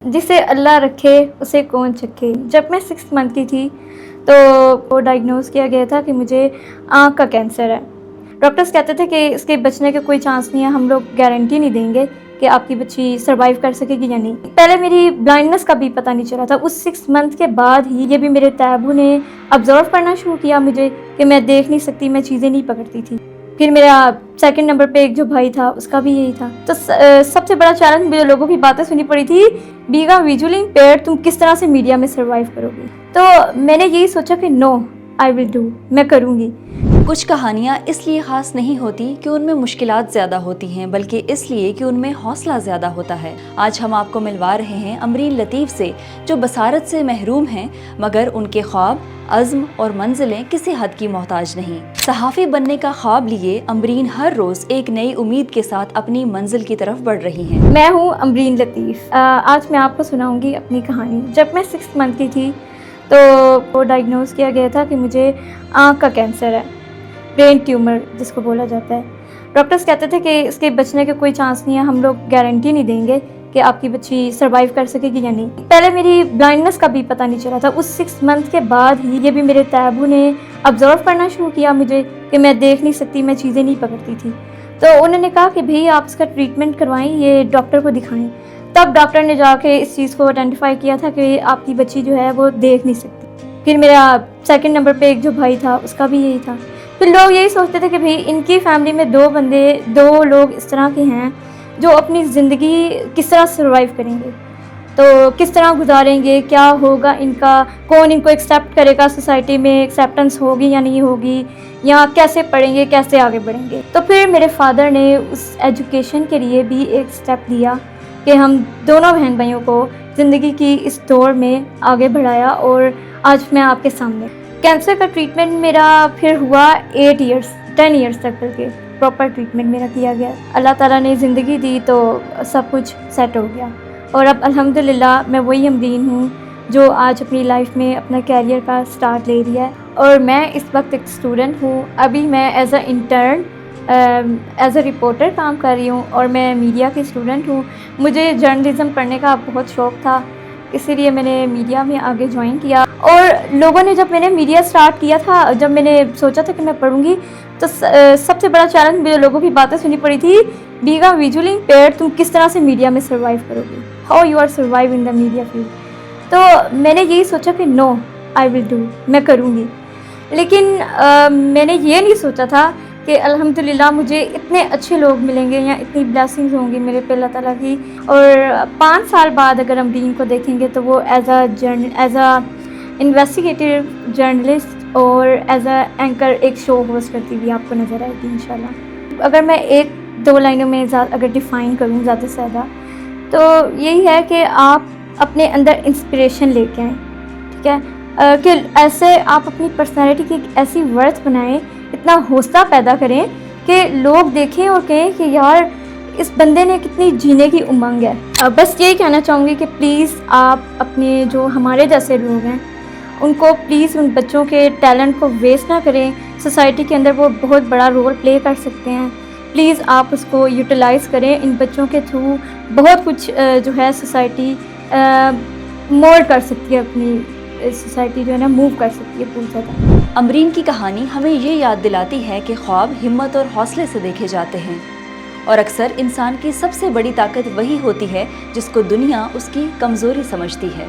जिसे अल्लाह रखे उसे कौन चखे। जब मैं 6 मंथ की थी तो वो डायग्नोज किया गया था कि मुझे आँख का कैंसर है। डॉक्टर्स कहते थे कि इसके बचने का कोई चांस नहीं है, हम लोग गारंटी नहीं देंगे कि आपकी बच्ची सर्वाइव कर सकेगी या नहीं। पहले मेरी ब्लाइंडनेस का भी पता नहीं चला था। उस 6 मंथ के बाद ही ये भी मेरे तैबू ने ऑब्जर्व करना शुरू किया मुझे कि मैं देख नहीं सकती, मैं चीज़ें नहीं पकड़ती थी। फिर मेरा सेकंड नंबर पे एक जो भाई था उसका भी यही था। तो सबसे बड़ा चैलेंज मुझे लोगों की बातें सुनी पड़ी थी, बीगा विजुअली इम्पेयर्ड, तुम किस तरह से मीडिया में सर्वाइव करोगी। तो मैंने यही सोचा कि नो आई विल डू, मैं करूँगी। कुछ कहानियाँ इसलिए ख़ास नहीं होती कि उनमें मुश्किलात ज़्यादा होती हैं, बल्कि इसलिए कि उनमें हौसला ज़्यादा होता है। आज हम आपको मिलवा रहे हैं अमरीन लतीफ़ से, जो बसारत से महरूम हैं, मगर उनके ख्वाब, अज़्म और मंजिलें किसी हद की मोहताज नहीं। सहाफ़ी बनने का ख्वाब लिए अमरीन हर रोज़ एक नई उम्मीद के साथ अपनी मंजिल की तरफ बढ़ रही हैं। मैं हूँ अमरीन लतीफ़। आज मैं आपको सुनाऊँगी अपनी कहानी। जब मैं 6 मंथ की थी तो वो डायग्नोज किया गया था कि मुझे आँख का कैंसर है, ब्रेन ट्यूमर जिसको बोला जाता है। डॉक्टर्स कहते थे कि इसके बचने का कोई चांस नहीं है, हम लोग गारंटी नहीं देंगे कि आपकी बच्ची सर्वाइव कर सकेगी या नहीं। पहले मेरी ब्लाइंडनेस का भी पता नहीं चला था। उस 6 मंथ के बाद ही ये भी मेरे तैबू ने ऑब्जर्व करना शुरू किया मुझे कि मैं देख नहीं सकती, मैं चीज़ें नहीं पकड़ती थी। तो उन्होंने कहा कि भाई आप इसका ट्रीटमेंट करवाएं, ये डॉक्टर को दिखाएं। तब डॉक्टर ने जाके इस चीज़ को आइडेंटिफाई किया था कि आपकी बच्ची जो है वो देख नहीं सकती। फिर मेरा सेकंड नंबर पे एक जो भाई था उसका भी यही था। फिर लोग यही सोचते थे कि भाई इनकी फैमिली में दो लोग इस तरह के हैं जो अपनी ज़िंदगी किस तरह सर्वाइव करेंगे, तो किस तरह गुजारेंगे, क्या होगा इनका, कौन इनको एक्सेप्ट करेगा, सोसाइटी में एक्सेप्टेंस होगी या नहीं होगी, या कैसे पढ़ेंगे, कैसे आगे बढ़ेंगे। तो फिर मेरे फादर ने उस एजुकेशन के लिए भी एक स्टेप लिया कि हम दोनों बहन भाइयों को ज़िंदगी की इस दौर में आगे बढ़ाया। और आज मैं आपके सामने कैंसर का ट्रीटमेंट मेरा फिर हुआ 10 इयर्स तक करके प्रॉपर ट्रीटमेंट मेरा किया गया। अल्लाह ताला ने ज़िंदगी दी तो सब कुछ सेट हो गया। और अब अल्हम्दुलिल्लाह मैं वही अमरीन हूँ जो आज अपनी लाइफ में अपना कैरियर का स्टार्ट ले रही है। और मैं इस वक्त एक स्टूडेंट हूँ। अभी मैं as a intern as a reporter काम कर रही हूँ और मैं मीडिया की स्टूडेंट हूँ। मुझे जर्नलिज़म पढ़ने का बहुत शौक़ था, इसीलिए मैंने मीडिया में आगे ज्वाइन किया। और लोगों ने जब मैंने मीडिया स्टार्ट किया था, जब मैंने सोचा था कि मैं पढ़ूंगी, तो सबसे बड़ा चैलेंज मुझे लोगों की बातें सुनी पड़ी थी, बीगा विजुअली इम्पेयर्ड, तुम किस तरह से मीडिया में सर्वाइव करोगी, how you are survive in the media field. तो मैंने यही सोचा कि नो आई विल डू, मैं करूँगी। लेकिन मैंने ये नहीं सोचा था कि अल्हम्दुलिल्लाह मुझे इतने अच्छे लोग मिलेंगे या इतनी ब्लेसिंग्स होंगी मेरे पे अल्लाह ताला की। और 5 साल बाद अगर अमरीन को देखेंगे तो वो एज अ इन्वेस्टिगेटिव जर्नलिस्ट और एज अ एंकर एक शो होस्ट करती हुई आपको नज़र आएगी इंशाल्लाह। अगर मैं 1-2 लाइनों में अगर डिफ़ाइन करूँ ज़्यादा से ज़्यादा, तो यही है कि आप अपने अंदर इंस्पिरेशन लेके आएँ, ठीक है, कि ऐसे आप अपनी पर्सनैलिटी की एक ऐसी वर्थ बनाएं, इतना हौसला पैदा करें कि लोग देखें और कहें कि यार इस बंदे ने कितनी जीने की उमंग है। बस यही कहना चाहूँगी कि प्लीज़ आप अपने जो हमारे जैसे लोग हैं उनको प्लीज़ उन बच्चों के टैलेंट को वेस्ट ना करें। सोसाइटी के अंदर वो बहुत बड़ा रोल प्ले कर सकते हैं, प्लीज़ आप उसको यूटिलाइज़ करें। इन बच्चों के थ्रू बहुत कुछ जो है सोसाइटी मोल्ड कर सकती है, अपनी सोसाइटी जो है ना मूव कर सकती है बहुत ज़्यादा। अमरीन की कहानी हमें ये याद दिलाती है कि ख्वाब हिम्मत और हौसले से देखे जाते हैं, और अक्सर इंसान की सबसे बड़ी ताकत वही होती है जिसको दुनिया उसकी कमज़ोरी समझती है।